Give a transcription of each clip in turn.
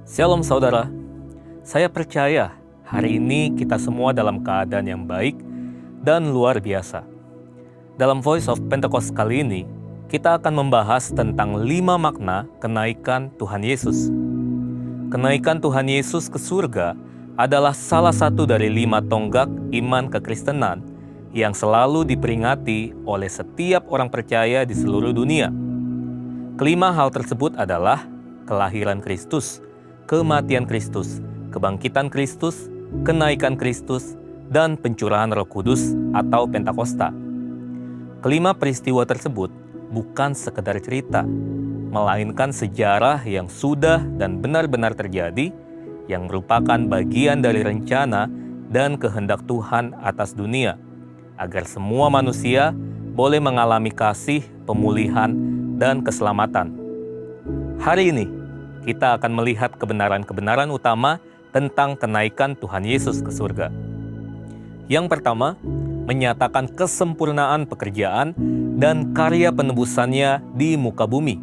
Shalom saudara, saya percaya hari ini kita semua dalam keadaan yang baik dan luar biasa. Dalam Voice of Pentecost kali ini, kita akan membahas tentang 5 makna kenaikan Tuhan Yesus. Kenaikan Tuhan Yesus ke surga adalah salah satu dari 5 tonggak iman kekristenan yang selalu diperingati oleh setiap orang percaya di seluruh dunia. Kelima hal tersebut adalah kelahiran Kristus, kematian Kristus, kebangkitan Kristus, kenaikan Kristus, dan pencurahan Roh Kudus atau Pentakosta. Kelima peristiwa tersebut bukan sekedar cerita, melainkan sejarah yang sudah dan benar-benar terjadi, yang merupakan bagian dari rencana dan kehendak Tuhan atas dunia, agar semua manusia boleh mengalami kasih, pemulihan, dan keselamatan. Hari ini, kita akan melihat kebenaran-kebenaran utama tentang kenaikan Tuhan Yesus ke surga. Yang pertama, menyatakan kesempurnaan pekerjaan dan karya penebusannya di muka bumi.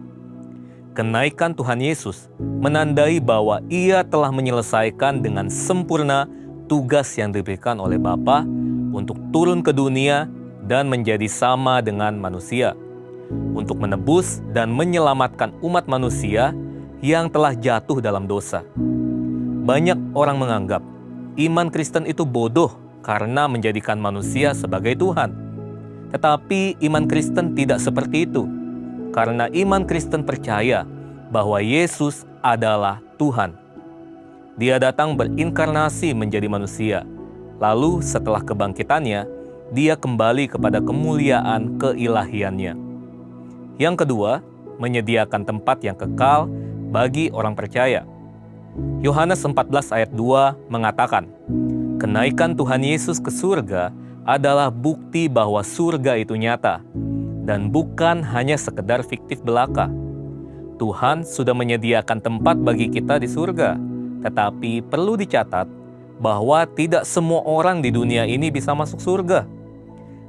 Kenaikan Tuhan Yesus menandai bahwa Ia telah menyelesaikan dengan sempurna tugas yang diberikan oleh Bapa untuk turun ke dunia dan menjadi sama dengan manusia, untuk menebus dan menyelamatkan umat manusia yang telah jatuh dalam dosa. Banyak orang menganggap iman Kristen itu bodoh karena menjadikan manusia sebagai Tuhan. Tetapi iman Kristen tidak seperti itu, karena iman Kristen percaya bahwa Yesus adalah Tuhan. Dia datang berinkarnasi menjadi manusia, lalu setelah kebangkitannya, Dia kembali kepada kemuliaan keilahiannya. Yang kedua, menyediakan tempat yang kekal bagi orang percaya. Yohanes 14 ayat 2 mengatakan, kenaikan Tuhan Yesus ke surga adalah bukti bahwa surga itu nyata dan bukan hanya sekedar fiktif belaka. Tuhan sudah menyediakan tempat bagi kita di surga, tetapi perlu dicatat bahwa tidak semua orang di dunia ini bisa masuk surga.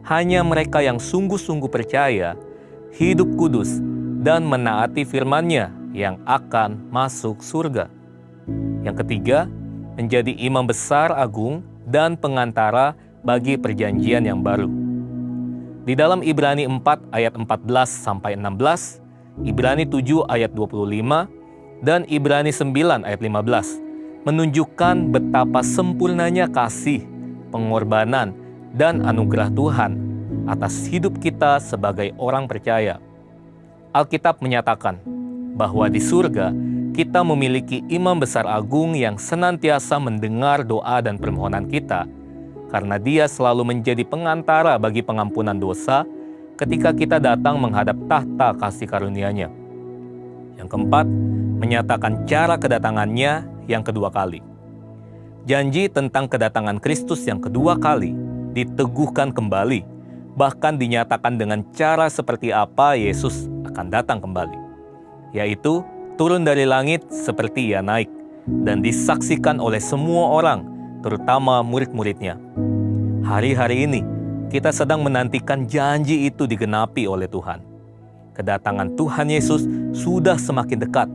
Hanya mereka yang sungguh-sungguh percaya, hidup kudus, dan menaati firman-Nya yang akan masuk surga. Yang ketiga, menjadi imam besar agung dan pengantara bagi perjanjian yang baru. Di dalam Ibrani 4 ayat 14-16, Ibrani 7 ayat 25, dan Ibrani 9 ayat 15 menunjukkan betapa sempurnanya kasih, pengorbanan, dan anugerah Tuhan atas hidup kita sebagai orang percaya. Alkitab menyatakan bahwa di surga kita memiliki imam besar agung yang senantiasa mendengar doa dan permohonan kita, karena Dia selalu menjadi pengantara bagi pengampunan dosa ketika kita datang menghadap tahta kasih karunia-Nya. Yang keempat, menyatakan cara kedatangannya yang kedua kali. Janji tentang kedatangan Kristus yang kedua kali diteguhkan kembali, bahkan dinyatakan dengan cara seperti apa Yesus akan datang kembali, yaitu turun dari langit seperti Ia naik, dan disaksikan oleh semua orang, terutama murid-murid-Nya. Hari-hari ini, kita sedang menantikan janji itu digenapi oleh Tuhan. Kedatangan Tuhan Yesus sudah semakin dekat.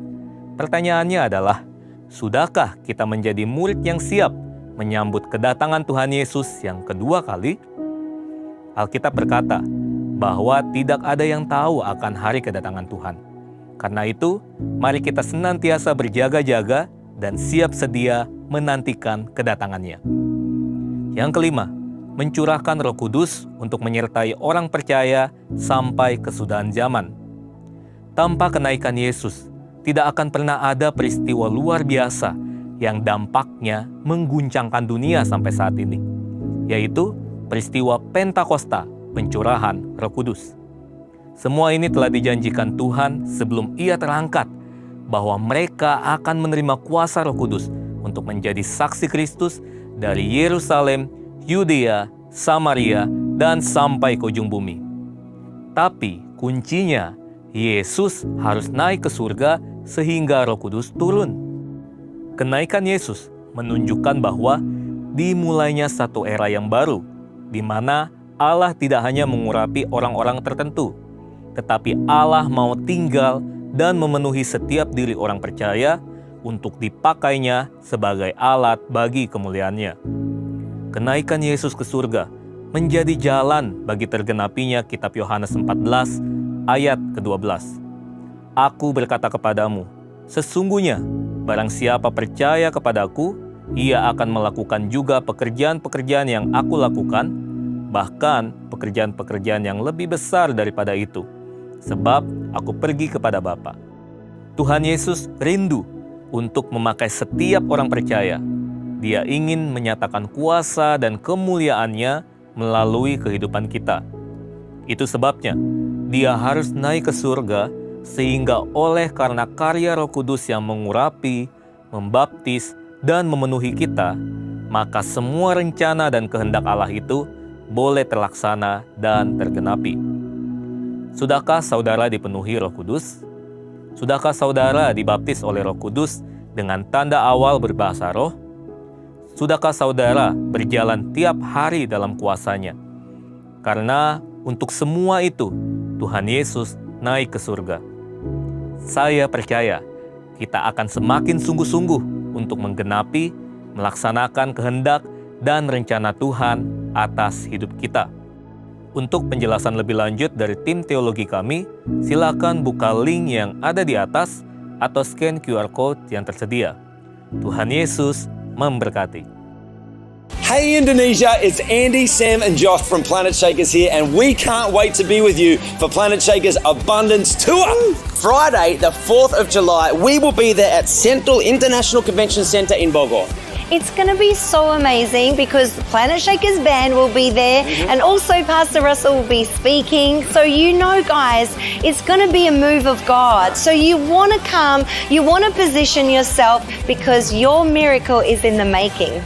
Pertanyaannya adalah, sudahkah kita menjadi murid yang siap menyambut kedatangan Tuhan Yesus yang kedua kali? Alkitab berkata bahwa tidak ada yang tahu akan hari kedatangan Tuhan. Karena itu, mari kita senantiasa berjaga-jaga dan siap sedia menantikan kedatangannya. Yang kelima, mencurahkan Roh Kudus untuk menyertai orang percaya sampai kesudahan zaman. Tanpa kenaikan Yesus, tidak akan pernah ada peristiwa luar biasa yang dampaknya mengguncangkan dunia sampai saat ini, yaitu peristiwa Pentakosta, pencurahan Roh Kudus. Semua ini telah dijanjikan Tuhan sebelum Ia terangkat, bahwa mereka akan menerima kuasa Roh Kudus untuk menjadi saksi Kristus dari Yerusalem, Yudea, Samaria, dan sampai ke ujung bumi. Tapi kuncinya, Yesus harus naik ke surga sehingga Roh Kudus turun. Kenaikan Yesus menunjukkan bahwa dimulainya satu era yang baru, di mana Allah tidak hanya mengurapi orang-orang tertentu, tetapi Allah mau tinggal dan memenuhi setiap diri orang percaya untuk dipakainya sebagai alat bagi kemuliaan-Nya. Kenaikan Yesus ke surga menjadi jalan bagi tergenapinya kitab Yohanes 14 ayat ke-12. Aku berkata kepadamu, sesungguhnya barang siapa percaya kepadaku, ia akan melakukan juga pekerjaan-pekerjaan yang aku lakukan, bahkan pekerjaan-pekerjaan yang lebih besar daripada itu, sebab aku pergi kepada Bapa. Tuhan Yesus rindu untuk memakai setiap orang percaya. Dia ingin menyatakan kuasa dan kemuliaan-Nya melalui kehidupan kita. Itu sebabnya Dia harus naik ke surga, sehingga oleh karena karya Roh Kudus yang mengurapi, membaptis, dan memenuhi kita, maka semua rencana dan kehendak Allah itu boleh terlaksana dan tergenapi. Sudahkah saudara dipenuhi Roh Kudus? Sudahkah saudara dibaptis oleh Roh Kudus dengan tanda awal berbahasa roh? Sudahkah saudara berjalan tiap hari dalam kuasa-Nya? Karena untuk semua itu, Tuhan Yesus naik ke surga. Saya percaya kita akan semakin sungguh-sungguh untuk menggenapi, melaksanakan kehendak dan rencana Tuhan atas hidup kita. Untuk penjelasan lebih lanjut dari tim teologi kami, silakan buka link yang ada di atas atau scan QR Code yang tersedia. Tuhan Yesus memberkati. Hey Indonesia, it's Andy, Sam and Josh from Planet Shakers here, and we can't wait to be with you for Planet Shakers Abundance Tour. Friday, the 4th of July, we will be there at Central International Convention Centre in Bogor. It's going to be so amazing because the Planet Shakers band will be there and also Pastor Russell will be speaking. So you know, guys, it's going to be a move of God. So you want to come, you want to position yourself because your miracle is in the making.